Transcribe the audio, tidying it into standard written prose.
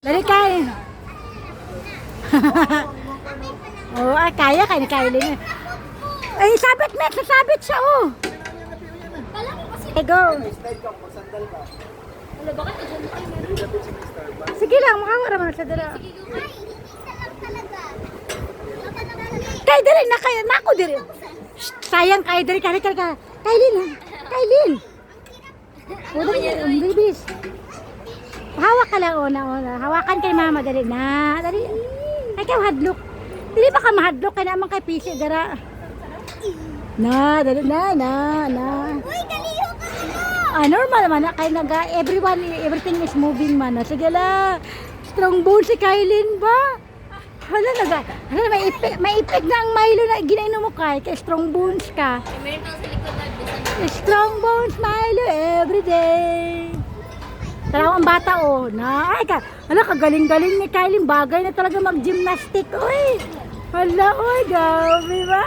Dali kay. Oh, kaya ni Kylie. Ay, sabit na, sasabit siya, oh. Hey, go. Sige lang, makawara mo na sa dala. Kay dali na kayo, nako dali. Sayang kay dali, Kailin. Kailin. Bibis. Hawak ka lang, una. Hawakan kay mama, dali na. Dali. Ay, kayo hadlok. Dili ba ka mahadlok, kaya naman kay Pisi, dara. Dali na. Uy, kaliyo ka Normal naman na kay everything is moving man. Sige la. Strong bone si Kailin ba? Hala may ipik na ang Milo na ginainom mo kay strong bones ka. Meron sa likod na Strong bones Milo everyday. Tara ang bata ay ka. Hala kagaling-galing ni Kailin, bagay na talaga mag-gymnastic. Hala gabi ba?